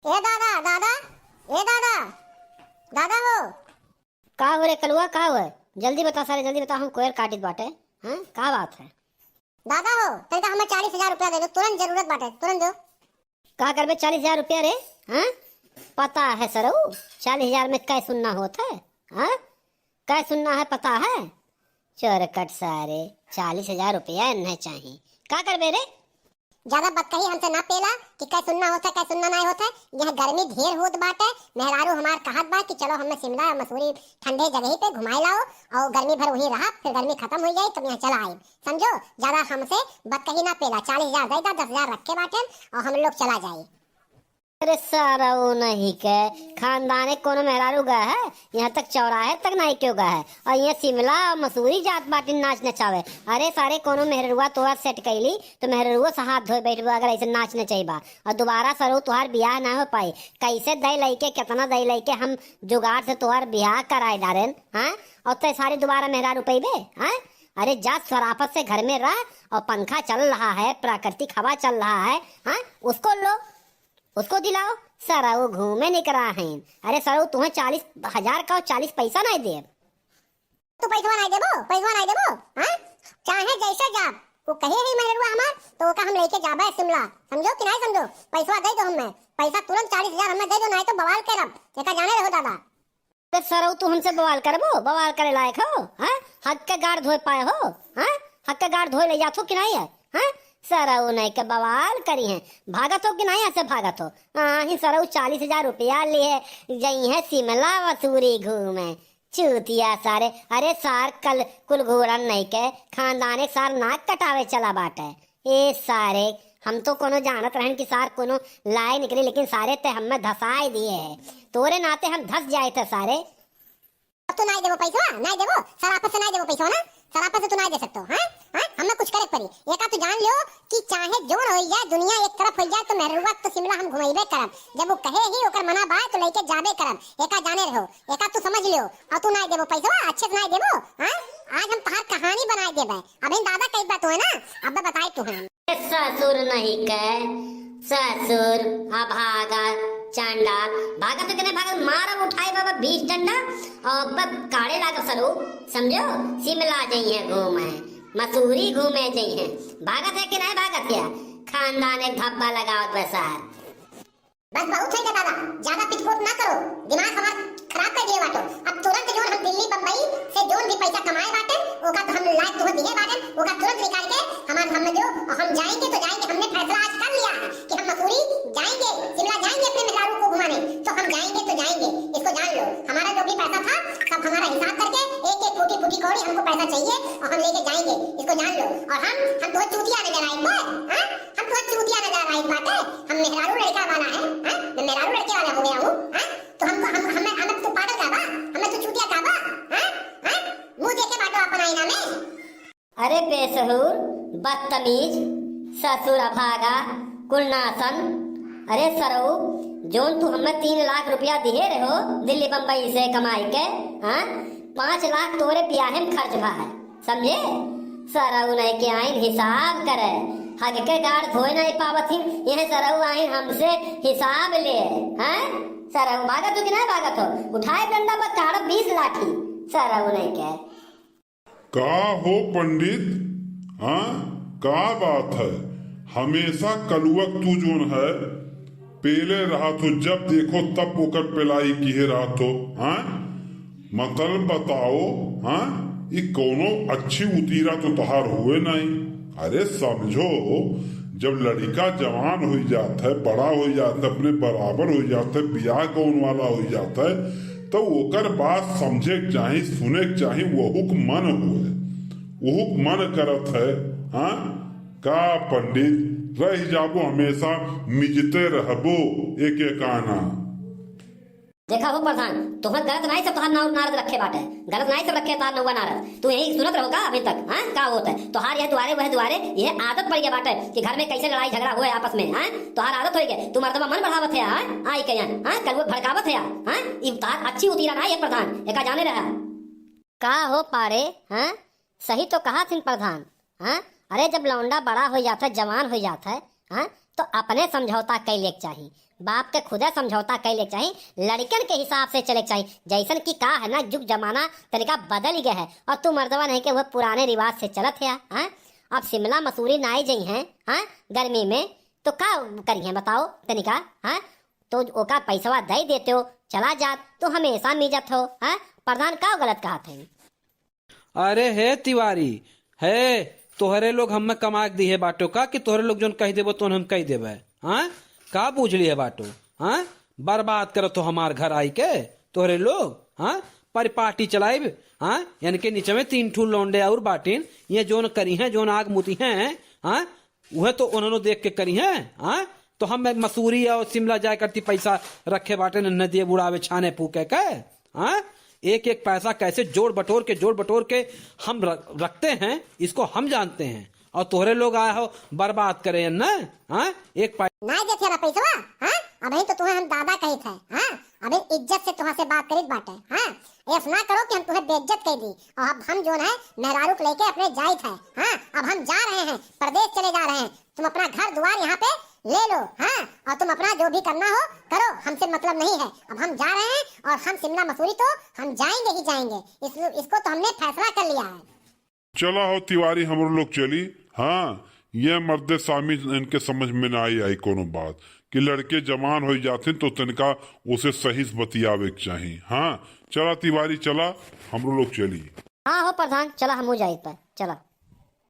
ए दादा दादा ए दादा दादा हो का हो रे कलुआ का हो? जल्दी बता सारे जल्दी बता, हम कोयर काटित बाटे। हाँ का बात है? दादा हो तनिका हमें 40,000 रुपया दे दो, तुरंत जरूरत बाटे, तुरंत दो। का करबे 40,000 रुपया रे? हाँ पता है सरऊ 40,000 में कै सुनना होता है? हाँ कै सुनना है पता है? चोरकट सारे 40,000 रुपया नहीं चाहिए। का करबे रे? ज्यादा बदकही हमसे ना पेला कि कै सुनना होता है कै सुनना नहीं होता है। यह गर्मी ढेर होत बाटे, मेहरारू हमार कहत बा कि चलो हमें शिमला और मसूरी ठंडे जगह पे घुमाई लाओ और गर्मी भर वही रहा, फिर गर्मी खत्म हो जाए तब यहाँ चला आए। समझो ज्यादा हमसे बदकही ना पेला, 40,000 दे दा, 10,000 रखे बाटे और हम लोग चला जाए। अरे सारा वो नहीं के खानदाने कोनो मेहरारू गए है, यहाँ तक चौराहे तक नहीं क्यों गए है और ये शिमला मसूरी जात बाटी नाच नचावे। अरे सारे कोनो मेहरुआ तोहर सेट कैली तो मेहरुआ से हाथ धोए बैठ अगर ऐसे नाच नचाई बा और दोबारा सरो तुहार ब्याह ना हो पाई। कैसे दई लइके कितना दई लइके हम जुगाड़ से तुहार ब्याह कराए डारेन। हाँ और ते सारे दोबारा मेहरारू पैबे। हाँ अरे जा शराफत से घर में रह और पंखा चल रहा है, प्राकृतिक हवा चल रहा है। हाँ उसको लो, उसको दिलाओ। सर वो घूमे नहीं करा है। अरे सर तुम्हें 40,000 का 40 पैसा नहीं दे। तू पैसा नहीं देबो, पैसा नहीं देबो। हाँ चाहे जैसे जा वो कहे ही मेहरुआ हमार तो का हम लेके जाबे शिमला। समझो कि नहीं समझो? पैसा दे दो हमें, पैसा तुरंत 40,000 हमें दे दो, नहीं तो बवाल करब। देखा जाने रहो दादा। तो सर तू हमसे बवाल करबो? बवाल करे लायक हो? हाँ हक के गाड़ धोए पाए हो? हाँ हक के गाड़ धोए ले जातो कि नहीं है? हाँ सरऊ नहीं के बवाल करी है, भागत हो कि नहीं ऐसे भागत हो? हाँ ही सरऊ 40,000 रुपया लिए गई है शिमला मसूरी घूमे चूतिया सारे। अरे सार कल कुल घूरन नहीं के खानदाने सार नाक कटावे चला बाटे। ए सारे हम तो कोनो जानत रहन कि सार कोनो लाए निकले, लेकिन सारे ते हमें धसाए दिए है। तोरे नाते हम धस जाए थे सारे। अब तू नहीं देबो पैसा, नहीं देबो, सरापत से नहीं देबो पैसा ना, सरापत से तू नहीं दे सकते हो। हाँ हाँ हमें कुछ करे पड़ी। एका तू जान लियो कि चाहे जोन हो जाए दुनिया एक तरफ हो जाए तो मेहरुआ तो शिमला हम घुमाइबे करब। जब वो कहे ही ओकर मना बा तो लेके जाबे करब। एका जाने रहो, एका तू समझ लियो। और तू नहीं देबो पैसा, अच्छे से नहीं देबो। हाँ आज हम तहार कहानी बनाए देबे। अबे दादा कई बात है ना, अब बताए तू हम। ससुर नहीं के ससुर अभागा चांडाल भागा तो नहीं भागा, मारब उठाए बाबा 20 डंडा और बब काड़े लाग सरो। समझो शिमला जाइए घूमे, मसूरी घूमे जाइए, भागत है कि नहीं भागत है? खानदान एक धब्बा लगाओ वैसा। बस बहुत है दादा, ज्यादा पिटपोट ना करो, दिमाग हमारा खराब कर दिए बाटो। अब तुरंत जो हम दिल्ली बम्बई से जोन भी पैसा कमाए बाटे ओका तो हम लाइक तो दिए बाटे, ओका तुरंत निकाल के हम जो हम जाएंगे तो जाएंगे। हमने फैसला आज कर लिया है कि हम मसूरी जाएंगे, शिमला जाएंगे अपने मेहरारू को घुमाने, तो हम जाएंगे तो जाएंगे। इसको जान लो, हमारा जो भी पैसा था सब हमारा हिसाब करके एक एक फूटी फूटी कौड़ी हमको पैसा चाहिए और हम लेके जाएंगे। इसको जान लो। और हम तो चूतिया नजर आई बे। हां हम तो चूतिया नजर आई बाटे। हम मेहरारू लड़का वाला है। हां मैं मेहरारू लड़के वाला हो गया हूं। हां तो हमको हमें तो पागल का बा, हमें तो चूतिया का बा। हां हां मुंह देखे बाटो अपन आईना में। अरे बेसहुर बदतमीज ससुर अभागा कुलनासन। अरे सरऊ जोन तू हमें 3 लाख रुपया दिए रहो दिल्ली बम्बई से कमाई के, हाँ 5 लाख तोरे ब्याह में खर्च भा है। समझे? सरऊ नहीं के आइन हिसाब करे, हग के गाड़ धोए नहीं पावत ही यह सरऊ आइन हमसे हिसाब ले। हाँ सरऊ भागत हो कि नहीं भागत हो? उठाए डंडा पर काढ़ 20 लाठी। सरऊ नहीं के का हो पंडित? हाँ का बात है? हमेशा कलुअक तू जोन है पेले रहा तो जब देखो तब ओकर पेलाई किए रहा तो। हाँ मतलब बताओ, हाँ ये कोनो अच्छी उतीरा तो तहार हुए नहीं। अरे समझो जब लड़का जवान हो जाता है, बड़ा हो जाता है, अपने बराबर हो जाता है, ब्याह कौन वाला हो जाता है तो ओकर बात समझे के चाही, सुने के चाही, वहुक मन हुए, वहुक मन करत है। हाँ का पंडित रह जाबो हमेशा मिजते रहबो एक एक आना। देखा हो प्रधान तुम्हें गलत नहीं सब तुहार नारद रखे बाटे, गलत नहीं सब रखे तार नौवा नारद। तू यही सुनत रहो का अभी तक? हाँ का होता है तुहार यह दुआरे वह दुआरे, यह आदत पड़ गया बाटे कि घर में कैसे लड़ाई झगड़ा हुए आपस में। हाँ तुहार आदत हो गई, तू मर्दबा मन बढ़ावत है। हाँ आई के हाँ कल वो भड़कावत है। हाँ ये तार अच्छी उतीरा ना ये प्रधान एका जाने रहा का हो पारे। हाँ सही तो कहा सिंह प्रधान। हाँ अरे जब लौंडा बड़ा हो जाता है, जवान हो जाता है, हाँ तो अपने समझौता कैले चाहिए, बाप के खुदे समझौता कैले चाहिए, लड़कन के हिसाब से चले चाहिए। जैसन की का है ना, जुग जमाना तरीका बदल गया है और तू मर्दवा नहीं के वह पुराने रिवाज से चलत है। हाँ, अब शिमला मसूरी ना आई जई हैं, हाँ, गर्मी में तो का करी है बताओ तनिका। हाँ, तो ओका पैसवा दे देते हो, चला जात तो हमेशा मिजत हो। हाँ, प्रधान का गलत कहा थे? अरे हे तिवारी, है तोहरे लोग हमें कमा दी है बाटो का कि तोहरे लोग जोन कह देबो तो हम कह देबे। हाँ, का पूछ ली है बाटो? हाँ, बर्बाद करो तो हमार घर आई के तोहरे लोग। हाँ, परिपाटी चलाइब। हाँ, यानी के नीचे में 3 ठू लौंडे और बाटिन ये जोन करी है, जोन आग मुती हैं। हाँ, वह तो उन्होंने देख के करी है। हाँ, तो हम मसूरी और शिमला जाए करती पैसा रखे बाटे नदिए बुढ़ावे छाने फूके के। हाँ, एक एक पैसा कैसे जोड़ बटोर के हम रखते हैं, इसको हम जानते हैं। और तोहरे लोग आए हो बर्बाद करे ना। हाँ, एक ना दे तेरा पैसा। हाँ, अभी तो तुम्हें हम दादा कही थे। हाँ, अभी इज्जत से तुम्हारे से बात करी बाटे। हाँ, ऐसा ना करो कि हम तुम्हें बेइज्जत कह दी। और अब हम जो है मेहरारू को लेके अपने जाए थे। हाँ, अब हम जा रहे हैं, प्रदेश चले जा रहे हैं। तुम अपना घर द्वार यहाँ पे ले लो। हाँ, और तुम अपना जो भी करना हो करो, हमसे मतलब नहीं है। अब हम जा रहे हैं और हम शिमला मसूरी तो हम जाएंगे ही जाएंगे। इसको तो हमने फैसला कर लिया है। चला हो तिवारी, हम लोग चली। हाँ, ये मर्दे सामी इनके समझ में ना आई कोनो बात कि लड़के जवान हो जाते तो तनिका उसे सही से बतियावे के चाहिए। हाँ, चला तिवारी, चला हम लोग चली। हाँ हो प्रधान, चला हम हो जाए पर चला।